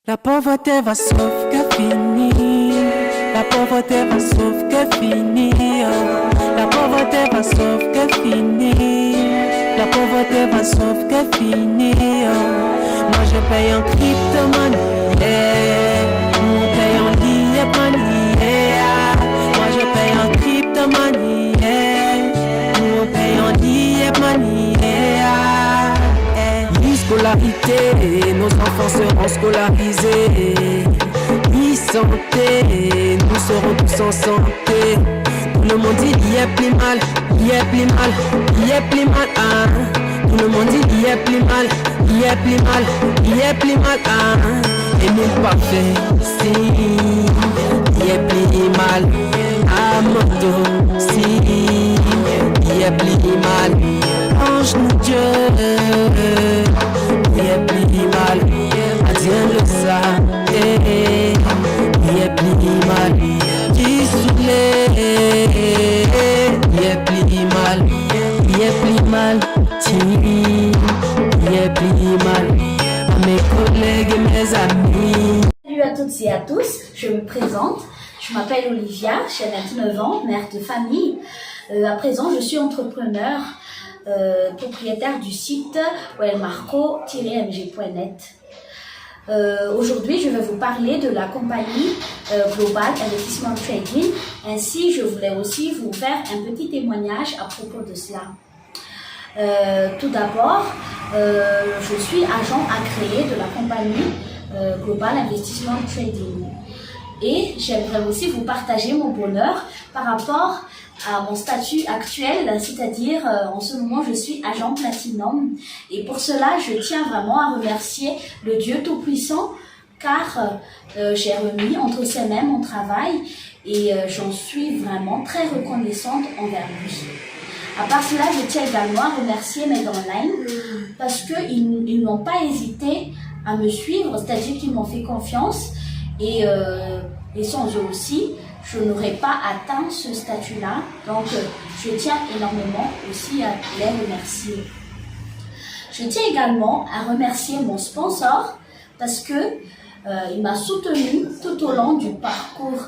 La pauvreté va sauf que finir. La pauvreté va sauf que finir. La pauvreté va sauf que finir. La pauvreté va sauf que finir. Moi je paye en crypto-monnaie. Mon paye en money. Moi je paye en crypto-monnaie. Mon paye en money. Scolarité, nos enfants seront scolarisés. Santé, nous serons tous en santé. Tout le monde dit il y a plus mal, il y a plus mal, il y a plus mal, ah. Tout le monde dit il y a plus mal, il y a plus mal, il y a plus mal, ah. Et nous parfait, si il y a plus mal, à moto, si il y a plus mal, ange Dieu. Il y a plus mal, adieu le ça, il y a plus mal, qui soulève, il y a plus mal, il y a plus mal, il y a plus mal, à mes collègues et mes amis. Salut à toutes et à tous, je me présente, je m'appelle Olivia, j'ai 29 ans, mère de famille. À présent, je suis entrepreneur. Propriétaire du site wellmarco-mg.net. Aujourd'hui, je vais vous parler de la compagnie Global Investissement Trading. Ainsi, je voulais aussi vous faire un petit témoignage à propos de cela. Tout d'abord, je suis agent agréé de la compagnie Global Investissement Trading. Et j'aimerais aussi vous partager mon bonheur par rapport à mon statut actuel, c'est-à-dire en ce moment je suis agent platinum, et pour cela je tiens vraiment à remercier le Dieu Tout-Puissant, car j'ai remis entre ses mains mon travail et j'en suis vraiment très reconnaissante envers lui. À part cela, je tiens également à remercier mes downlines parce qu'ils n'ont pas hésité à me suivre, c'est-à-dire qu'ils m'ont fait confiance et sans eux aussi, je n'aurais pas atteint ce statut-là. Donc, je tiens énormément aussi à les remercier. Je tiens également à remercier mon sponsor parce que il m'a soutenu tout au long du parcours.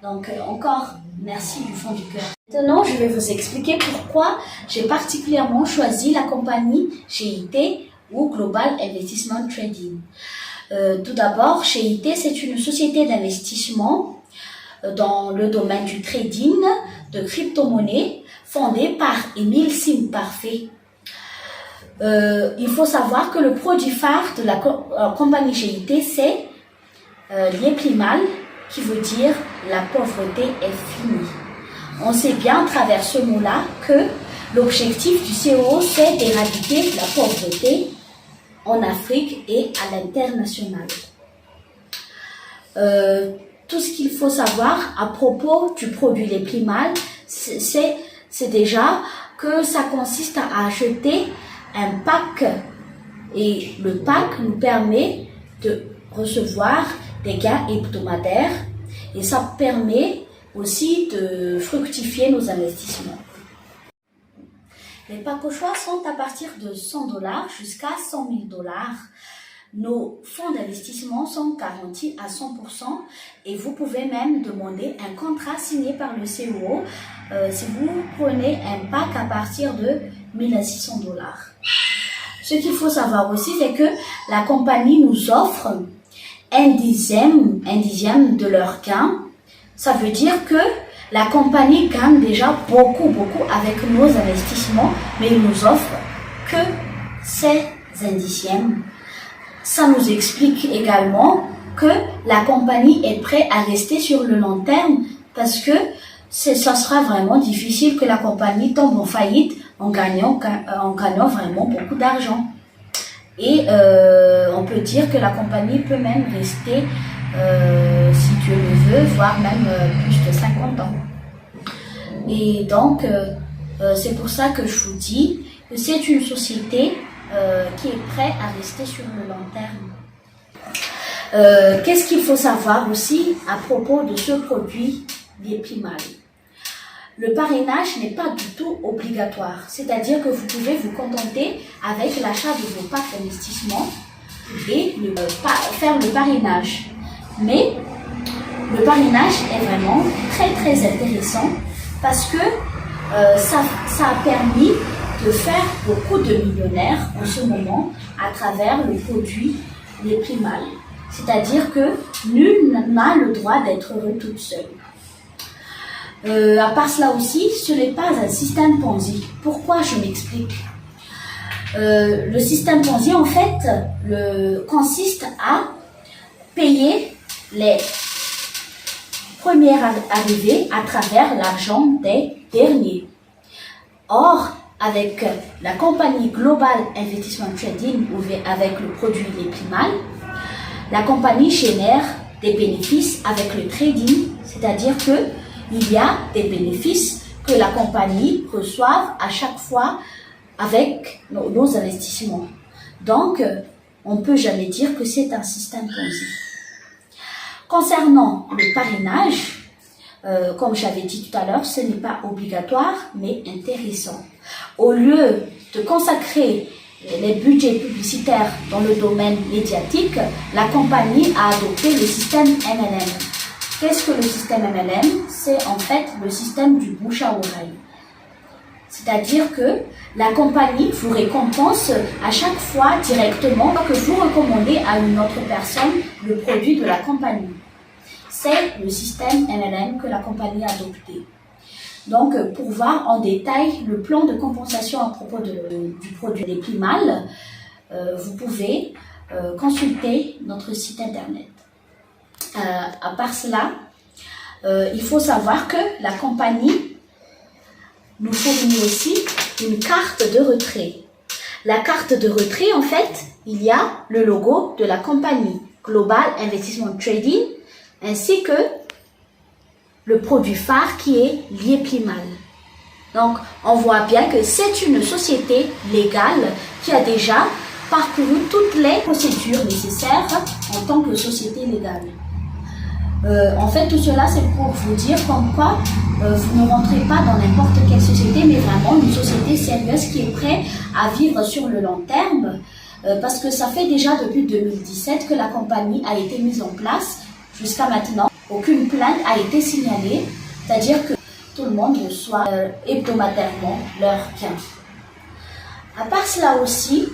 Donc, encore merci du fond du cœur. Maintenant, je vais vous expliquer pourquoi j'ai particulièrement choisi la compagnie GIT ou Global Investissement Trading. Tout d'abord, GIT, c'est une société d'investissement dans le domaine du trading de crypto-monnaies fondée par Émile Simparfait. Il faut savoir que le produit phare de la compagnie GIT, c'est l'Ieplimal, qui veut dire la pauvreté est finie. On sait bien à travers ce mot-là que l'objectif du CEO, c'est d'éradiquer la pauvreté en Afrique et à l'international. Tout ce qu'il faut savoir à propos du produit L'Ieplimal, c'est déjà que ça consiste à acheter un pack et le pack nous permet de recevoir des gains hebdomadaires et ça permet aussi de fructifier nos investissements. Les packs au choix sont à partir de $100 jusqu'à $100 000. Nos fonds d'investissement sont garantis à 100% et vous pouvez même demander un contrat signé par le CEO si vous prenez un pack à partir de $1 600. Ce qu'il faut savoir aussi, c'est que la compagnie nous offre un dixième de leur gain. Ça veut dire que la compagnie gagne déjà beaucoup avec nos investissements, mais il nous offre que ces dixièmes. Ça nous explique également que la compagnie est prête à rester sur le long terme parce que ça sera vraiment difficile que la compagnie tombe en faillite en gagnant vraiment beaucoup d'argent. Et on peut dire que la compagnie peut même rester, si Dieu le veut, voire même plus de 50 ans. Et donc, c'est pour ça que je vous dis que c'est une société qui est prête à rester sur le long terme. Qu'est-ce qu'il faut savoir aussi à propos de ce produit L'Ieplimal? Le parrainage n'est pas du tout obligatoire, c'est-à-dire que vous pouvez vous contenter avec l'achat de vos packs d'investissement et faire le parrainage. Mais le parrainage est vraiment très intéressant parce que ça a permis de faire beaucoup de millionnaires en ce moment à travers le produit Les Primales. C'est-à-dire que nul n'a le droit d'être heureux toute seule. À part cela aussi, ce n'est pas un système Ponzi. Pourquoi? Je m'explique. Le système Ponzi, en fait, consiste à payer les premiers arrivés à travers l'argent des derniers. Or, avec la compagnie Global Investissement Trading ou avec le produit Les Primales, la compagnie génère des bénéfices avec le trading, c'est-à-dire que il y a des bénéfices que la compagnie reçoit à chaque fois avec nos investissements. Donc, on ne peut jamais dire que c'est un système Ponzi. Concernant le parrainage, comme j'avais dit tout à l'heure, ce n'est pas obligatoire, mais intéressant. Au lieu de consacrer les budgets publicitaires dans le domaine médiatique, la compagnie a adopté le système MLM. Qu'est-ce que le système MLM? C'est en fait le système du bouche à oreille. C'est-à-dire que la compagnie vous récompense à chaque fois directement que vous recommandez à une autre personne le produit de la compagnie. C'est le système MLM que la compagnie a adopté. Donc, pour voir en détail le plan de compensation à propos du produit Les Primales, vous pouvez consulter notre site internet. À part cela, il faut savoir que la compagnie nous fournit aussi une carte de retrait. La carte de retrait, en fait, il y a le logo de la compagnie Global Investissement Trading ainsi que le produit phare qui est Les Primales. Donc, on voit bien que c'est une société légale qui a déjà parcouru toutes les procédures nécessaires en tant que société légale. En fait, tout cela, c'est pour vous dire comme quoi vous ne rentrez pas dans n'importe quelle société, mais vraiment une société sérieuse qui est prête à vivre sur le long terme, parce que ça fait déjà depuis 2017 que la compagnie a été mise en place. Jusqu'à maintenant, aucune plainte a été signalée, c'est-à-dire que tout le monde reçoit hebdomadairement leurs biens. À part cela aussi,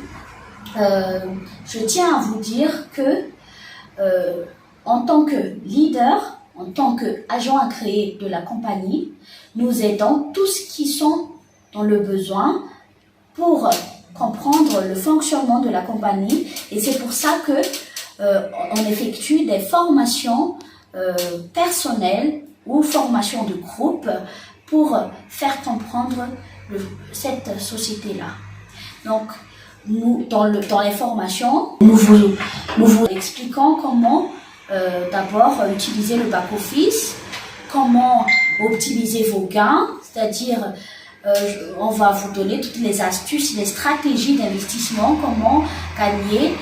je tiens à vous dire que en tant que leader, en tant qu'agent à créer de la compagnie, nous aidons tous qui sont dans le besoin pour comprendre le fonctionnement de la compagnie, et c'est pour ça que on effectue des formations personnelles ou formations de groupe pour faire comprendre cette société-là. Donc, nous, dans les formations, nous vous expliquons comment d'abord utiliser le back-office, comment optimiser vos gains, c'est-à-dire on va vous donner toutes les astuces, les stratégies d'investissement, comment gagner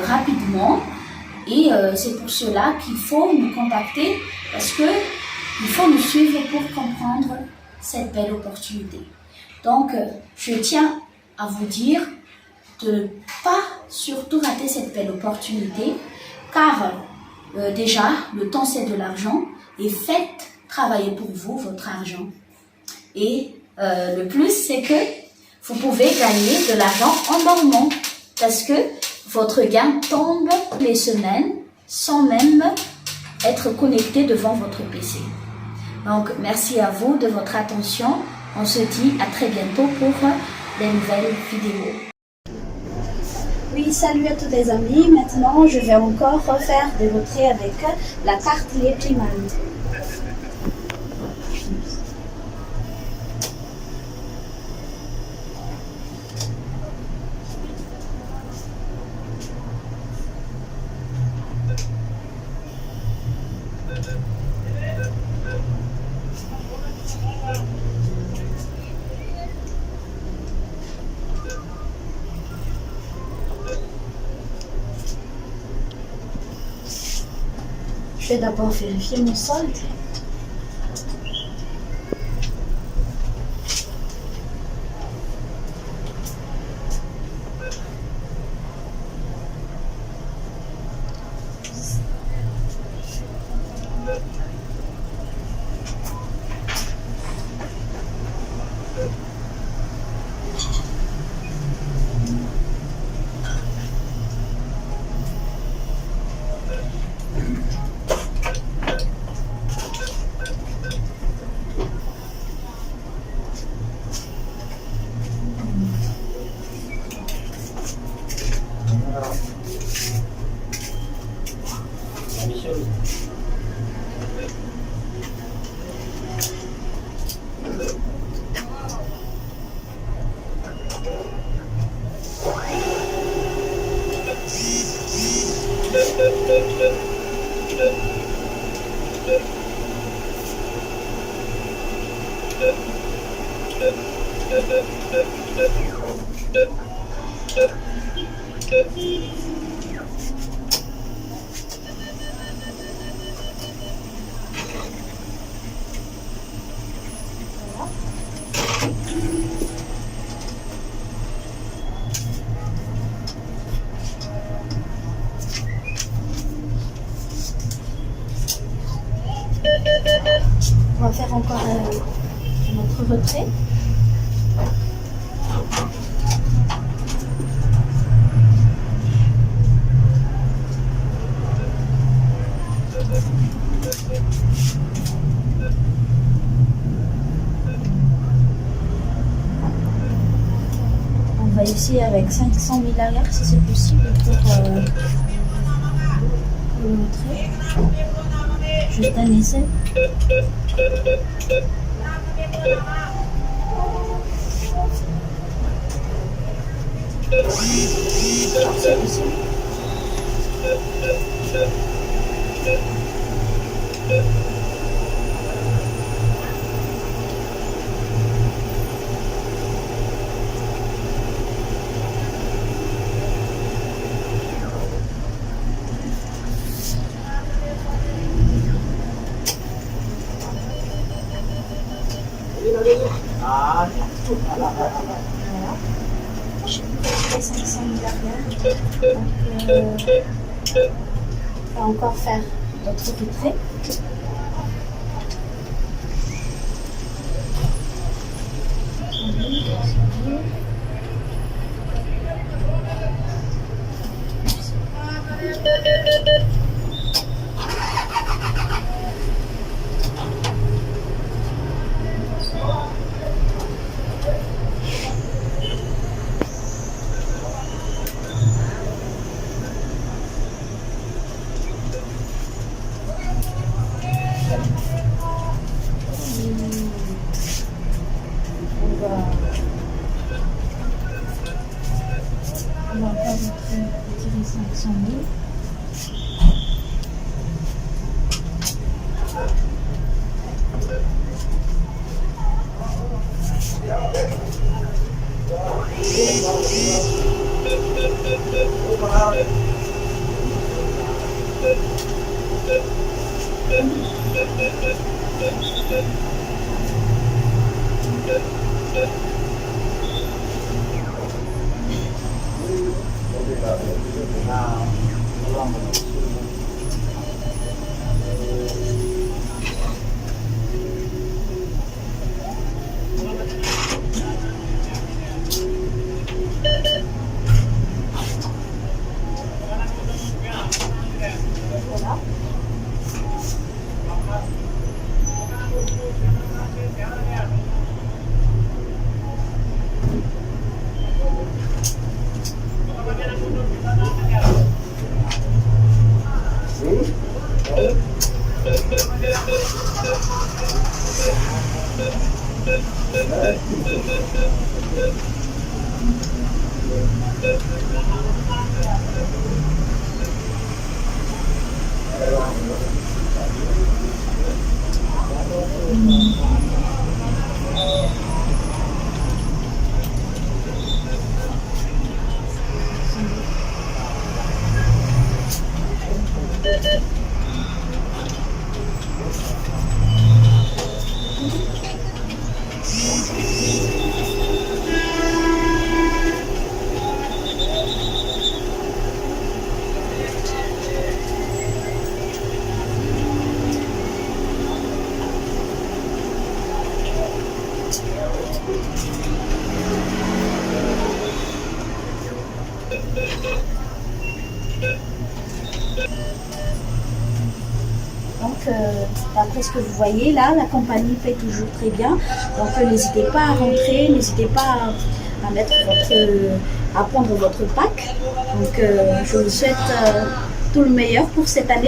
rapidement. Et c'est pour cela qu'il faut nous contacter, parce que il faut nous suivre pour comprendre cette belle opportunité. Donc, je tiens à vous dire de ne pas surtout rater cette belle opportunité, car déjà, le temps c'est de l'argent, et faites travailler pour vous votre argent. Et le plus, c'est que vous pouvez gagner de l'argent en dormant, parce que votre gain tombe les semaines sans même être connecté devant votre PC. Donc, merci à vous de votre attention. On se dit à très bientôt pour les nouvelles vidéos. Oui, salut à tous les amis. Maintenant, je vais encore refaire des retraits avec la carte Les Primales. Je vais d'abord vérifier mon solde. On va faire encore notre retrait. On va essayer avec 500 000 arrière si c'est possible pour le retrait. Juste un essai. Voilà. Je vais 500 000 arrière. Donc, on va encore faire notre retrait. On va encore retirer 500 000. Voilà. Donc, d'après ce que vous voyez là, la compagnie fait toujours très bien. Donc, n'hésitez pas à rentrer, n'hésitez pas à mettre à prendre votre pack. Donc, je vous souhaite tout le meilleur pour cette année.